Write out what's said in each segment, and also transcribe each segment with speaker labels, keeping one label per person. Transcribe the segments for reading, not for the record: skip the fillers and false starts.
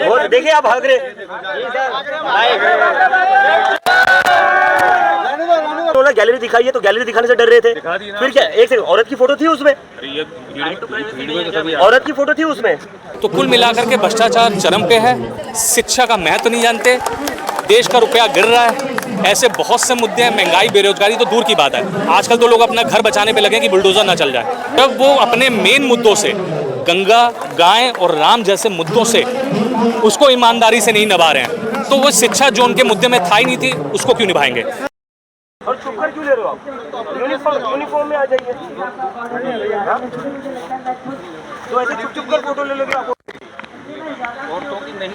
Speaker 1: और देखिए आप भाग रहे, गैलरी दिखाई है तो गैलरी दिखाने से डर रहे थे, फिर क्या एक सेकंड, औरत की फोटो थी उसमें, औरत की फोटो थी उसमें।
Speaker 2: तो कुल मिलाकर के भ्रष्टाचार चरम पे है, शिक्षा का महत्व नहीं जानते, देश का रुपया गिर रहा है, ऐसे बहुत से मुद्दे हैं। महंगाई, बेरोजगारी तो दूर की बात है, आजकल तो लोग अपना घर बचाने पे लगे कि बुलडोजर ना चल जाए। जब वो अपने मेन मुद्दों से, गंगा, गाय और राम जैसे मुद्दों से उसको ईमानदारी से नहीं निभा रहे हैं, तो वो शिक्षा जो उनके मुद्दे में था ही नहीं थी, उसको क्यों निभाएंगे।
Speaker 1: और चुप कर क्यों ले रहे हो आप? यूनिफॉर्म में आ जाइए। तो ऐसे चुप कर फोटो ले लोगे आप?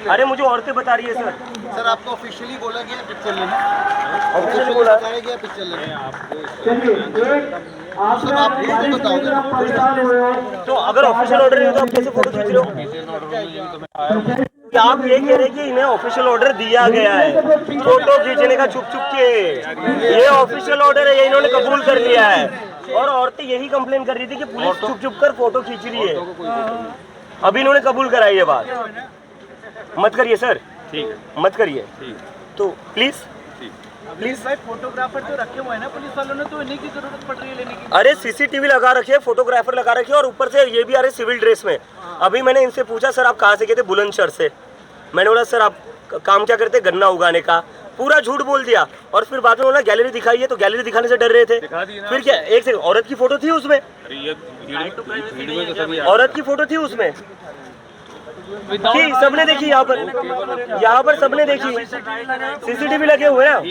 Speaker 1: अरे मुझे औरतें बता रही है सर
Speaker 3: आपको ऑफिशियली बोला गया पिक्चर लेने,
Speaker 1: ऑफिशियली बोला
Speaker 3: गया पिक्चर लेने आप बताओगे।
Speaker 1: तो अगर ऑफिशियल ऑर्डर नहीं हो तो आप कैसे फोटो खींच रहे हो? आप ये कह रहे कि इन्हें ऑफिशियल ऑर्डर दिया गया है फोटो खींचने का, छुप के, ये ऑफिशियल ऑर्डर है, ये इन्होंने कबूल कर लिया है। और औरतें यही कंप्लेन कर रही थी कि पुलिस छुप कर फोटो खींच रही है, अभी इन्होंने कबूल कराई ये बात। मत करिए सर, ठीक है, मत करिए, तो प्लीज
Speaker 3: भाई फोटोग्राफर तो रखे हुए हैं ना पुलिस वालों ने, तो इन्हीं की जरूरत पड़ रही है लेने की।
Speaker 1: अरे सीसीटीवी लगा रखे, फोटोग्राफर लगा रखे, और ऊपर से ये भी आ रहे सिविल ड्रेस में। अभी मैंने इनसे पूछा सर आप कहाँ से गए थे? बुलंदशहर से। मैंने बोला सर आप काम क्या करते? गन्ना उगाने का। पूरा झूठ बोल दिया, और फिर बाद में बोला गैलरी दिखाई है तो गैलरी दिखाने से डर रहे थे, फिर क्या एक सेकंड, औरत की फोटो थी उसमें, औरत की फोटो थी उसमें कि सबने देखी, यहाँ पर सबने देखी, सीसीटीवी लगे हुए हैं।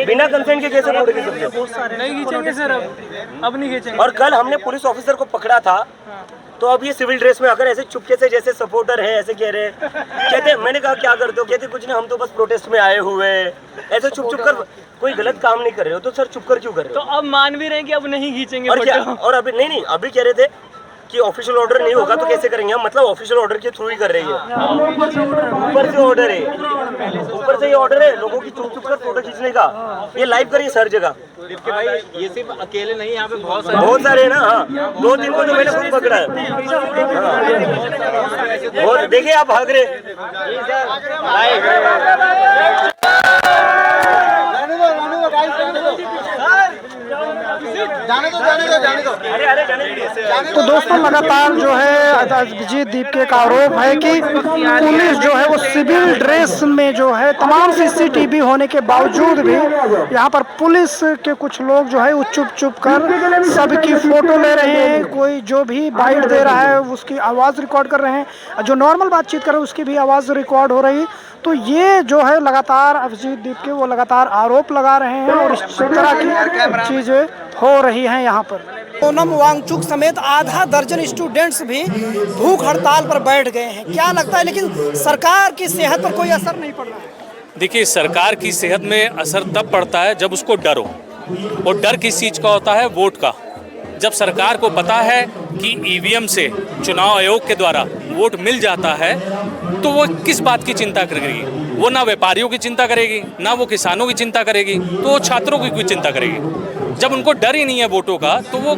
Speaker 1: बिना कंसेंट के कैसे फोटो खींच सकते?
Speaker 3: नहीं खींचेंगे सर, अब नहीं खींचेंगे।
Speaker 1: और कल हमने पुलिस ऑफिसर को पकड़ा था, तो अब ये सिविल ड्रेस में आकर ऐसे चुपके से जैसे सपोर्टर है ऐसे कह रहे, कहते मैंने कहा क्या करते हो? कहते कुछ नहीं, हम तो बस प्रोटेस्ट में आए हुए। ऐसे छुप कर कोई गलत काम नहीं कर रहे हो तो सर चुप कर क्यों कर रहे हो?
Speaker 3: तो अब मान भी रहे हैं कि अब नहीं खींचेंगे
Speaker 1: और क्या? और अभी नहीं, अभी कह रहे थे कि ऑफिशियल ऑर्डर नहीं होगा तो कैसे करेंगे हम? मतलब ऑफिशियल ऑर्डर के थ्रू ही कर रही है, ऊपर से ऑर्डर है, ऊपर से ये ऑर्डर है लोगों की चुप कर फोटो खींचने का। ये लाइव करिए हर जगह।
Speaker 3: भाई ये सिर्फ अकेले नहीं, यहाँ पे
Speaker 1: बहुत सारे है ना। हाँ, 2-3 को तो मैंने खुद पकड़ा है। और देखिए आप भाग रहे,
Speaker 3: जाने दो।
Speaker 4: तो दोस्तों लगातार जो है अभिजीत दीप के एक आरोप है कि पुलिस जो है वो सिविल ड्रेस में जो है, तमाम सीसीटीवी होने के बावजूद भी यहाँ पर पुलिस के कुछ लोग जो है वो चुप कर सबकी फोटो ले रहे हैं। कोई जो भी बाइट दे रहा है उसकी आवाज़ रिकॉर्ड कर रहे हैं, जो नॉर्मल बातचीत कर रहे हैं उसकी भी आवाज़ रिकॉर्ड हो रही। तो ये जो है लगातार अभिजीत दीप के वो लगातार आरोप लगा रहे हैं और इस तरह की चीज़ें हो रही हैं यहाँ पर। ओनम वांगचुक समेत आधा दर्जन स्टूडेंट्स भी भूख हड़ताल पर बैठ गए हैं। क्या लगता है, लेकिन सरकार की सेहत पर कोई असर नहीं पड़ रहा है?
Speaker 2: देखिए, सरकार की सेहत में असर तब पड़ता है जब उसको डर हो, और डर किस चीज़ का होता है? वोट का। जब सरकार को पता है कि ईवीएम से, चुनाव आयोग के द्वारा वोट मिल जाता है, तो वो किस बात की चिंता करेगी? वो ना व्यापारियों की चिंता करेगी, ना वो किसानों की चिंता करेगी, तो वो छात्रों की कोई चिंता करेगी। जब उनको डर ही नहीं है वोटों का, तो वो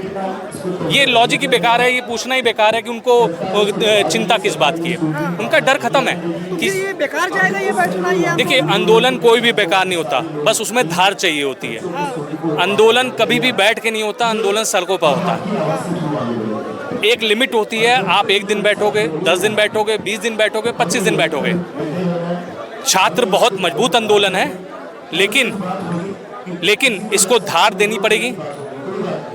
Speaker 2: ये लॉजिक ही बेकार है, ये पूछना ही बेकार है कि उनको चिंता किस बात की है। उनका डर खत्म है कि
Speaker 4: ये बेकार जाएगा ये बैठना। ये
Speaker 2: देखिए, आंदोलन कोई भी बेकार नहीं होता, बस उसमें धार चाहिए होती है। आंदोलन कभी भी बैठ के नहीं होता, आंदोलन सड़कों पर होता है। एक लिमिट होती है, आप 1 दिन बैठोगे, 10 दिन बैठोगे, 20 दिन बैठोगे, 25 दिन बैठोगे। छात्र बहुत मजबूत आंदोलन है, लेकिन इसको धार देनी पड़ेगी।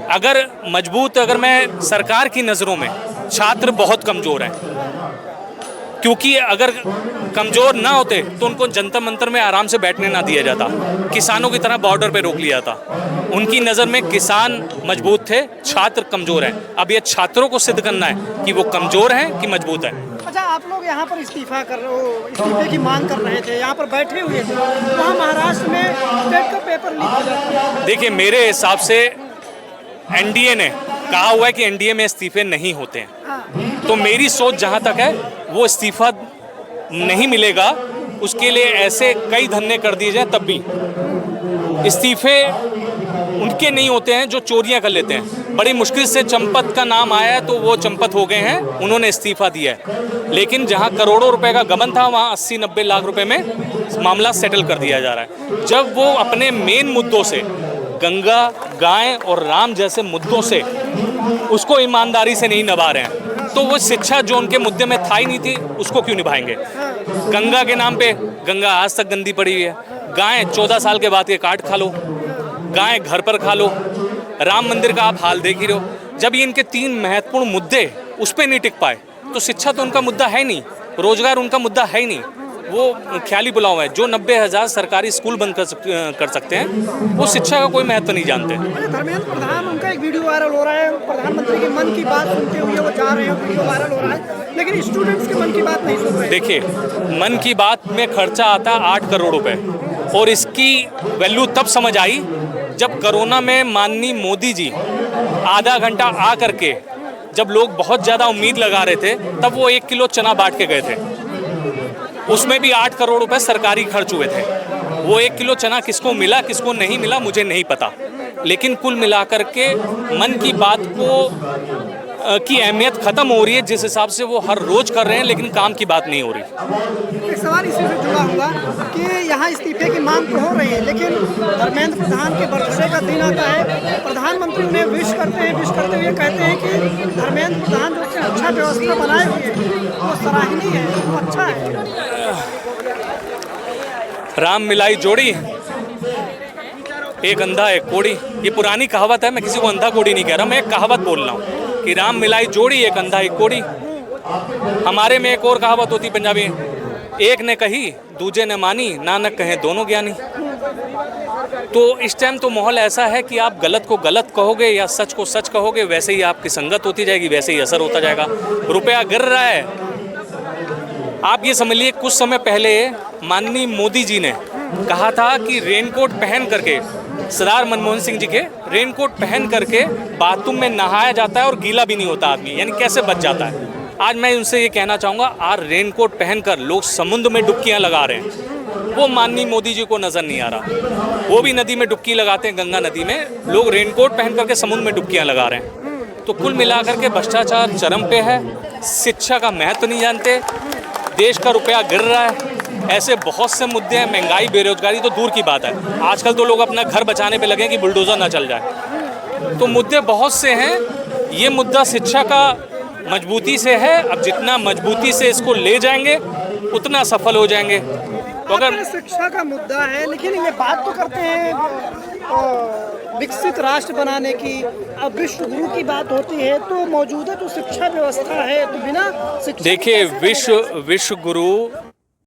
Speaker 2: अगर मैं सरकार की नज़रों में छात्र बहुत कमज़ोर हैं, क्योंकि अगर कमज़ोर ना होते तो उनको जंतर मंतर में आराम से बैठने ना दिया जाता, किसानों की तरह बॉर्डर पे रोक लिया जाता। उनकी नज़र में किसान मजबूत थे, छात्र कमज़ोर हैं। अब ये छात्रों को सिद्ध करना है कि वो कमज़ोर हैं कि मजबूत हैं।
Speaker 4: अच्छा, आप लोग यहाँ पर इस्तीफा कर रहे हो, इस्तीफे की मांग कर रहे थे, यहाँ पर बैठे हुए थे, वहाँ महाराष्ट्र में टेट का पेपर लीक हो जाता है।
Speaker 2: देखिए, मेरे हिसाब से एनडीए ने कहा हुआ है कि एनडीए में इस्तीफे नहीं होते हैं, तो मेरी सोच जहाँ तक है वो इस्तीफा नहीं मिलेगा, उसके लिए ऐसे कई धरने कर दिए जाए तब भी। इस्तीफे उनके नहीं होते हैं जो चोरियां कर लेते हैं। बड़ी मुश्किल से चंपत का नाम आया तो वो चंपत हो गए हैं, उन्होंने इस्तीफा दिया है। लेकिन जहां करोड़ों रुपए का गबन था वहां 80-90 लाख रुपए में मामला सेटल कर दिया जा रहा है। जब वो अपने मेन मुद्दों से, गंगा, गाय और राम जैसे मुद्दों से उसको ईमानदारी से नहीं निभा रहे हैं, तो वो शिक्षा जो उनके मुद्दे में था ही नहीं थी उसको क्यों निभाएंगे। गंगा के नाम पे गंगा आज तक गंदी पड़ी हुई है। गाय 14 साल के बाद ये काट खा लो, गाय घर पर खा लो। राम मंदिर का आप हाल देख ही रहे हो। जब ये इनके 3 महत्वपूर्ण मुद्दे उस पर नहीं टिक पाए तो शिक्षा तो उनका मुद्दा है नहीं, रोजगार उनका मुद्दा है ही नहीं, वो ख्याली बुलाव है। जो 90,000 सरकारी स्कूल बंद कर सकते हैं वो शिक्षा का कोई महत्व नहीं जानते।
Speaker 4: धर्मेंद्र प्रधान, उनका एक वीडियो वायरल हो रहा है, प्रधानमंत्री के मन की बात सुनते हुए वो जा रहे हैं, वीडियो वायरल हो रहा है, लेकिन स्टूडेंट्स के मन की बात नहीं सुन रहे।
Speaker 2: देखिए, मन की बात में खर्चा आता है 8 करोड़ रुपए, और इसकी वैल्यू तब समझ आई जब कोरोना में माननीय मोदी जी आधा घंटा आ करके, जब लोग बहुत ज़्यादा उम्मीद लगा रहे थे, तब वो 1 किलो चना बांट के गए थे। उसमें भी 8 करोड़ रुपए सरकारी खर्च हुए थे। वो 1 किलो चना किसको मिला किसको नहीं मिला मुझे नहीं पता, लेकिन कुल मिलाकर के मन की बात की अहमियत ख़त्म हो रही है जिस हिसाब से वो हर रोज़ कर रहे हैं, लेकिन काम की बात नहीं हो रही।
Speaker 4: एक सवाल इसी से जुड़ा हुआ कि यहाँ इस्तीफे की मांग तो हो रही है, लेकिन धर्मेंद्र प्रधान के बर्थडे का दिन आता है, प्रधानमंत्री उन्हें विश करते हैं, विश करते हुए कहते हैं कि धर्मेंद्र प्रधान जो अच्छा व्यवस्था बनाए हुए हैं वो सराहनीय है, वो अच्छा है।
Speaker 2: राम मिलाई जोड़ी, एक अंधा एक कोड़ी, ये पुरानी कहावत है। मैं किसी को अंधा कोड़ी नहीं कह रहा, मैं एक कहावत बोल रहा हूँ कि राम मिलाई जोड़ी, एक अंधा एक कोड़ी। हमारे में एक और कहावत होती पंजाबी, एक ने कही दूजे ने मानी, नानक कहे दोनों ज्ञानी। तो इस टाइम तो माहौल ऐसा है कि आप गलत को गलत कहोगे या सच को सच कहोगे, वैसे ही आपकी संगत होती जाएगी, वैसे ही असर होता जाएगा। रुपया गिर रहा है। आप ये समझ लीजिए, कुछ समय पहले माननीय मोदी जी ने कहा था कि रेनकोट पहन करके, सरदार मनमोहन सिंह जी के रेनकोट पहन करके बाथरूम में नहाया जाता है और गीला भी नहीं होता आदमी, यानी कैसे बच जाता है। आज मैं उनसे ये कहना चाहूँगा, आज रेनकोट पहनकर लोग समुद्र में डुबकियाँ लगा रहे हैं, वो माननीय मोदी जी को नज़र नहीं आ रहा। वो भी नदी में डुबकी लगाते हैं, गंगा नदी में, लोग रेनकोट पहन करके समुद्र में डुबकियाँ लगा रहे हैं। तो कुल मिलाकर के भ्रष्टाचार चरम पे है, शिक्षा का महत्व नहीं जानते, देश का रुपया गिर रहा है। ऐसे बहुत से मुद्दे हैं, महंगाई, बेरोजगारी तो दूर की बात है। आजकल तो लोग अपना घर बचाने पे लगे कि बुलडोज़र ना चल जाए। तो मुद्दे बहुत से हैं। ये मुद्दा शिक्षा का मजबूती से है। अब जितना मजबूती से इसको ले जाएंगे उतना सफल हो जाएंगे। तो अगर
Speaker 4: शिक्षा का मुद्दा है, लेकिन ये बात तो करते हैं विकसित राष्ट्र बनाने की, अब विश्व गुरु की बात होती है, तो मौजूदा जो शिक्षा व्यवस्था है तो बिना शिक्षा,
Speaker 2: देखिए, विश्व गुरु